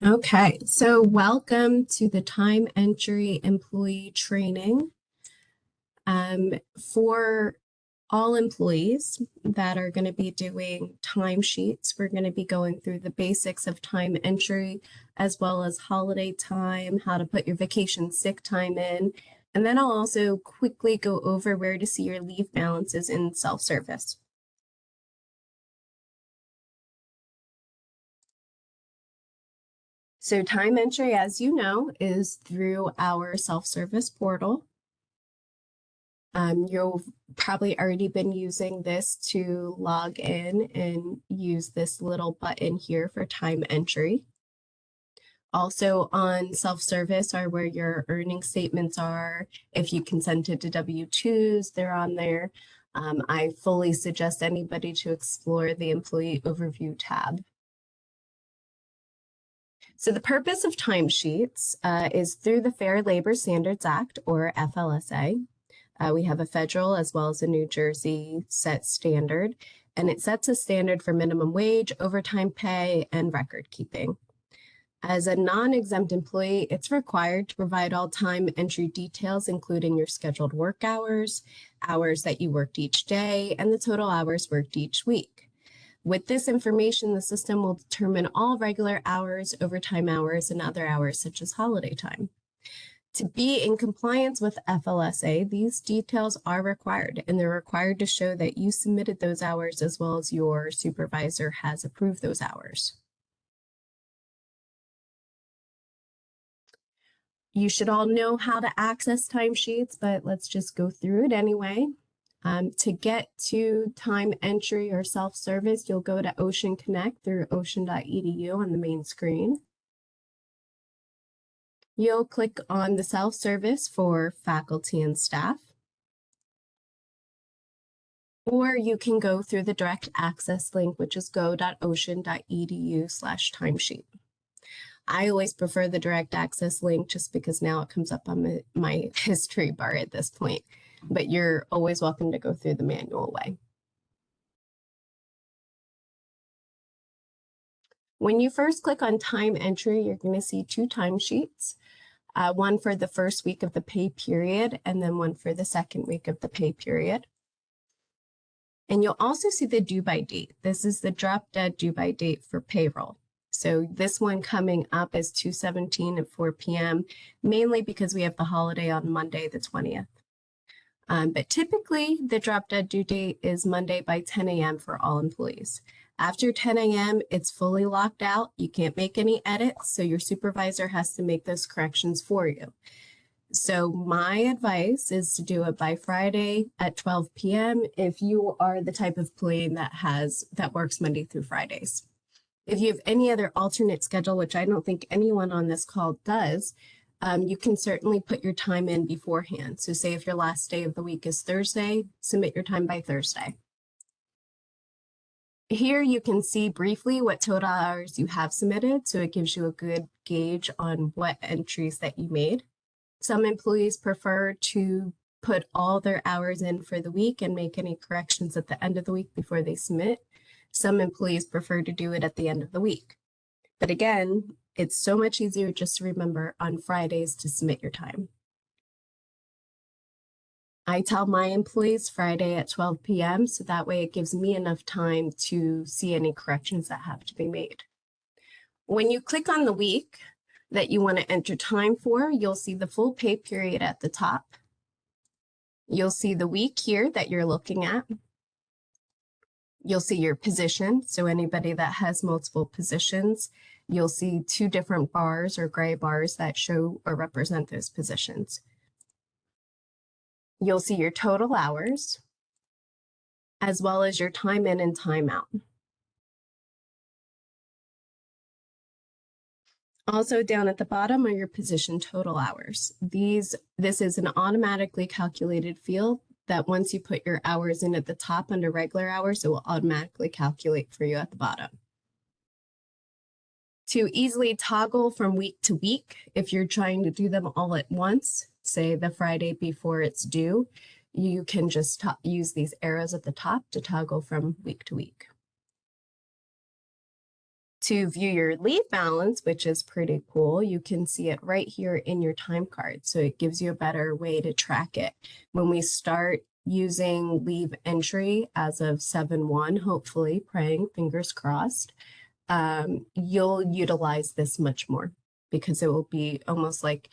Okay, so welcome to the time entry employee training. For all employees that are going to be doing timesheets, we're going to be going through the basics of time entry as well as holiday time, how to put your vacation sick time in, and then I'll also quickly go over where to see your leave balances in self-service. So time entry, as you know, is through our self-service portal. You've probably already been using this to log in and use this little button here for time entry. Also on self-service are where your earning statements are. If you consented to W-2s, they're on there. I fully suggest anybody to explore the employee overview tab. So the purpose of timesheets is through the Fair Labor Standards Act, or FLSA. We have a federal as well as a New Jersey set standard, and it sets a standard for minimum wage, overtime pay, and record keeping. As a non-exempt employee, it's required to provide all time entry details, including your scheduled work hours, hours that you worked each day, and the total hours worked each week. With this information, the system will determine all regular hours, overtime hours, and other hours such as holiday time. To be in compliance with FLSA, these details are required, and they're required to show that you submitted those hours as well as your supervisor has approved those hours. You should all know how to access timesheets, but let's just go through it anyway. To get to time entry or self-service, you'll go to Ocean Connect through ocean.edu on the main screen. You'll click on the self-service for faculty and staff. Or you can go through the direct access link, which is go.ocean.edu/timesheet. I always prefer the direct access link just because now it comes up on my history bar at this point, but you're always welcome to go through the manual way. When you first click on time entry, you're going to see two timesheets, one for the first week of the pay period and then one for the second week of the pay period. And you'll also see the due by date. This is the drop dead due by date for payroll. So this one coming up is 2/17 at 4 p.m., mainly because we have the holiday on Monday, the 20th. But typically the drop dead due date is Monday by 10 a.m. for all employees. After 10 a.m., it's fully locked out. You can't make any edits, so your supervisor has to make those corrections for you. So my advice is to do it by Friday at 12 p.m. if you are the type of employee that works Monday through Fridays. If you have any other alternate schedule, which I don't think anyone on this call does, you can certainly put your time in beforehand. So say if your last day of the week is Thursday, submit your time by Thursday. Here you can see briefly what total hours you have submitted, so it gives you a good gauge on what entries that you made. Some employees prefer to put all their hours in for the week and make any corrections at the end of the week before they submit. Some employees prefer to do it at the end of the week. But again, it's so much easier just to remember on Fridays to submit your time. I tell my employees Friday at 12 p.m. so that way it gives me enough time to see any corrections that have to be made. When you click on the week that you want to enter time for, you'll see the full pay period at the top. You'll see the week here that you're looking at. You'll see your position. So anybody that has multiple positions, you'll see two different bars or gray bars that show or represent those positions. You'll see your total hours, as well as your time in and time out. Also down at the bottom are your position total hours. This is an automatically calculated field that once you put your hours in at the top under regular hours, it will automatically calculate for you at the bottom. To easily toggle from week to week, if you're trying to do them all at once, say the Friday before it's due, you can just use these arrows at the top to toggle from week to week. To view your leave balance, which is pretty cool, you can see it right here in your time card. So it gives you a better way to track it. When we start using leave entry as of 7/1, hopefully, praying, fingers crossed, you'll utilize this much more because it will be almost like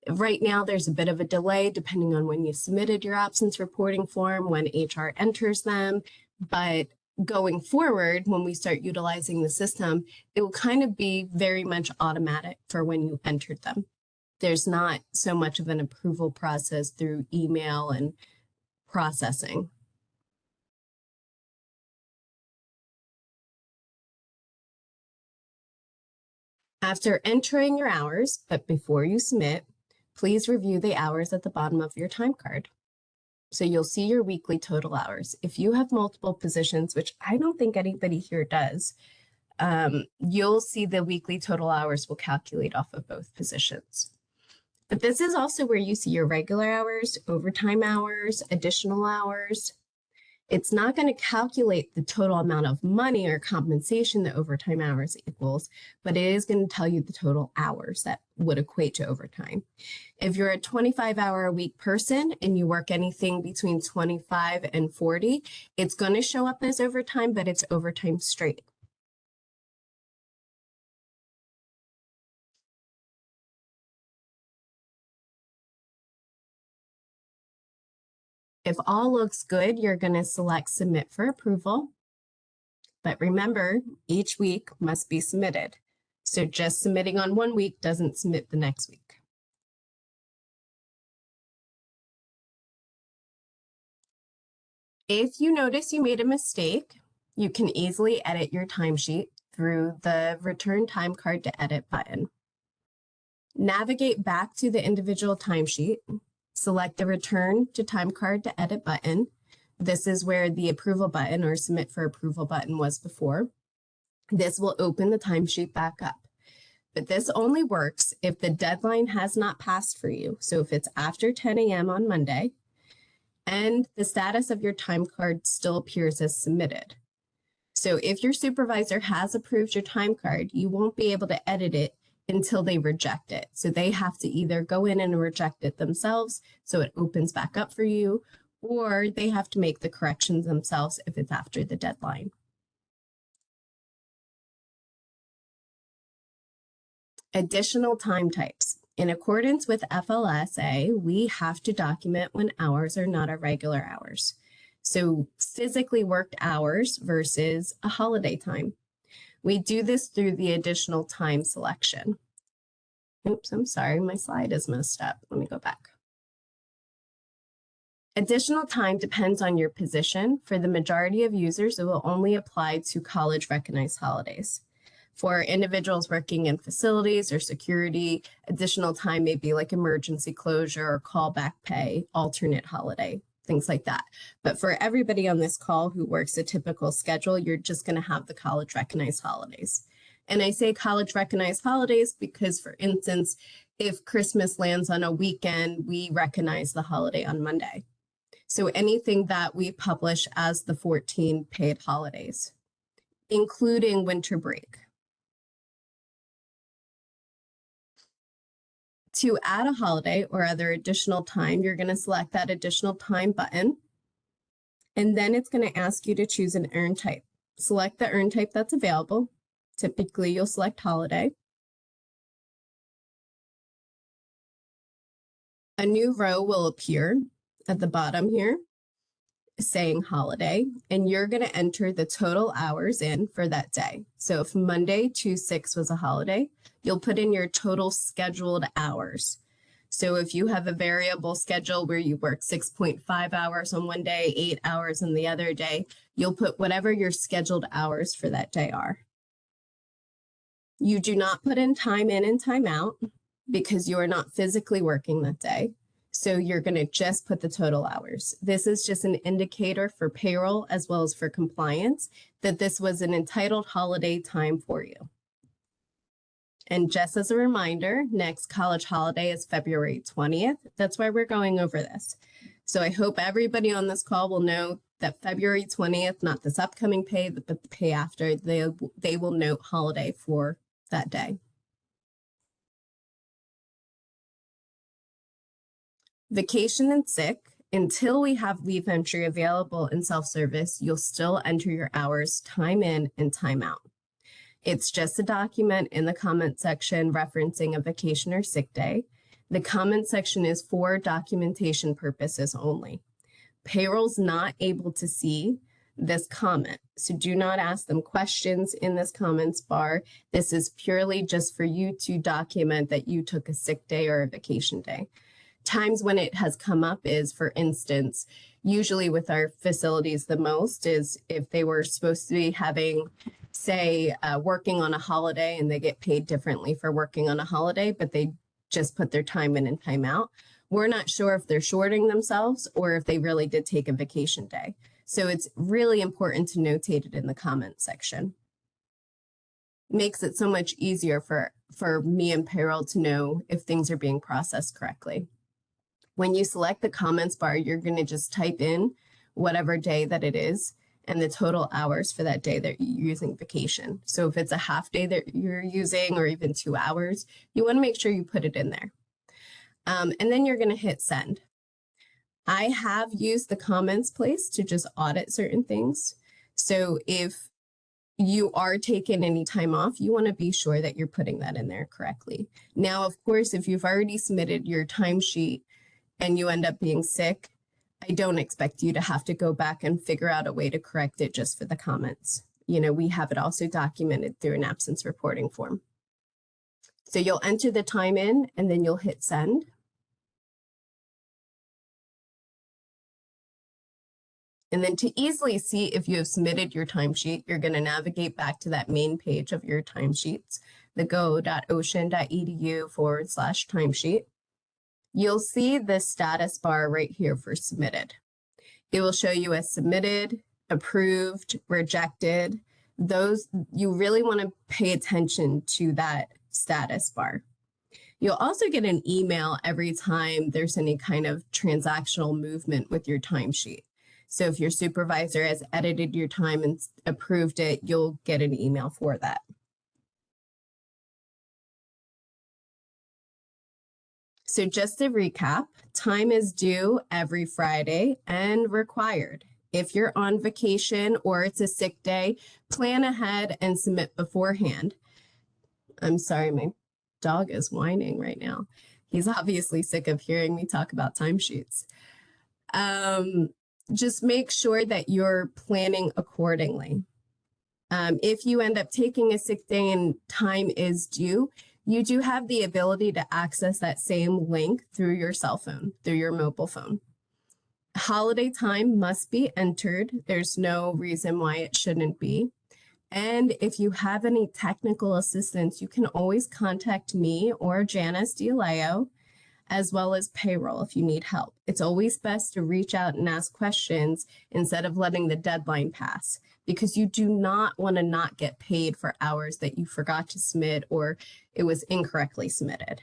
right now there's a bit of a delay depending on when you submitted your absence reporting form, when HR enters them, but going forward, when we start utilizing the system, it will kind of be very much automatic for when you entered them. There's not so much of an approval process through email and processing. After entering your hours, but before you submit, please review the hours at the bottom of your time card. So you'll see your weekly total hours. If you have multiple positions, which I don't think anybody here does, you'll see the weekly total hours will calculate off of both positions. But this is also where you see your regular hours, overtime hours, additional hours. It's not going to calculate the total amount of money or compensation that overtime hours equals, but it is going to tell you the total hours that would equate to overtime. If you're a 25-hour-a-week person and you work anything between 25 and 40, it's going to show up as overtime, but it's overtime straight. If all looks good, you're going to select Submit for approval. But remember, each week must be submitted. So just submitting on one week doesn't submit the next week. If you notice you made a mistake, you can easily edit your timesheet through the Return Time Card to Edit button. Navigate back to the individual timesheet, select the Return to Time Card to Edit button. This is where the approval button or Submit for approval button was before. This will open the timesheet back up. But this only works if the deadline has not passed for you. So if it's after 10 a.m. on Monday and the status of your time card still appears as submitted. So if your supervisor has approved your time card, you won't be able to edit it until they reject it. So they have to either go in and reject it themselves so it opens back up for you, or they have to make the corrections themselves if it's after the deadline. Additional time types. In accordance with FLSA, we have to document when hours are not our regular hours. So physically worked hours versus a holiday time. We do this through the additional time selection. Oops, I'm sorry, my slide is messed up. Let me go back. Additional time depends on your position. For the majority of users, it will only apply to college recognized holidays. For individuals working in facilities or security, additional time may be like emergency closure or callback pay, alternate holiday, things like that. But for everybody on this call who works a typical schedule, you're just going to have the college recognized holidays. And I say college recognized holidays because, for instance, if Christmas lands on a weekend, we recognize the holiday on Monday. So anything that we publish as the 14 paid holidays, including winter break. To add a holiday or other additional time, you're going to select that additional time button, and then it's going to ask you to choose an earn type. Select the earn type that's available. Typically, you'll select holiday. A new row will appear at the bottom here saying holiday, and you're going to enter the total hours in for that day. So if Monday 2/6 was a holiday, you'll put in your total scheduled hours. So if you have a variable schedule where you work 6.5 hours on one day, 8 hours on the other day, you'll put whatever your scheduled hours for that day are. You do not put in time in and time out because you are not physically working that day. So you're going to just put the total hours. This is just an indicator for payroll as well as for compliance that this was an entitled holiday time for you. And just as a reminder, next college holiday is February 20th. That's why we're going over this. So I hope everybody on this call will know that February 20th, not this upcoming pay, but the pay after, they will note holiday for that day. Vacation and sick, until we have leave entry available in self-service, you'll still enter your hours, time in and time out. It's just a document in the comment section referencing a vacation or sick day. The comment section is for documentation purposes only. Payroll's not able to see this comment, so do not ask them questions in this comments bar. This is purely just for you to document that you took a sick day or a vacation day. Times when it has come up is, for instance, usually with our facilities the most is if they were supposed to be having, say, working on a holiday and they get paid differently for working on a holiday, but they just put their time in and time out. We're not sure if they're shorting themselves or if they really did take a vacation day. So it's really important to notate it in the comment section. Makes it so much easier for me and payroll to know if things are being processed correctly. When you select the comments bar, you're going to just type in whatever day that it is and the total hours for that day that you're using vacation. So if it's a half day that you're using or even 2 hours, you want to make sure you put it in there. And then you're going to hit send. I have used the comments place to just audit certain things. So if you are taking any time off, you want to be sure that you're putting that in there correctly. Now, of course, if you've already submitted your timesheet and you end up being sick, I don't expect you to have to go back and figure out a way to correct it just for the comments. You know, we have it also documented through an absence reporting form. So you'll enter the time in and then you'll hit send. And then to easily see if you have submitted your timesheet, you're going to navigate back to that main page of your timesheets, the go.ocean.edu/timesheet. You'll see the status bar right here for submitted. It will show you as submitted, approved, rejected. Those, you really want to pay attention to that status bar. You'll also get an email every time there's any kind of transactional movement with your timesheet. So if your supervisor has edited your time and approved it, you'll get an email for that. So just to recap, time is due every Friday and required. If you're on vacation or it's a sick day, plan ahead and submit beforehand. I'm sorry, my dog is whining right now. He's obviously sick of hearing me talk about timesheets. Just make sure that you're planning accordingly. If you end up taking a sick day and time is due, you do have the ability to access that same link through your cell phone, through your mobile phone. Holiday time must be entered. There's no reason why it shouldn't be. And if you have any technical assistance, you can always contact me or Janice DiLeo, as well as payroll if you need help. It's always best to reach out and ask questions instead of letting the deadline pass, because you do not want to not get paid for hours that you forgot to submit or it was incorrectly submitted.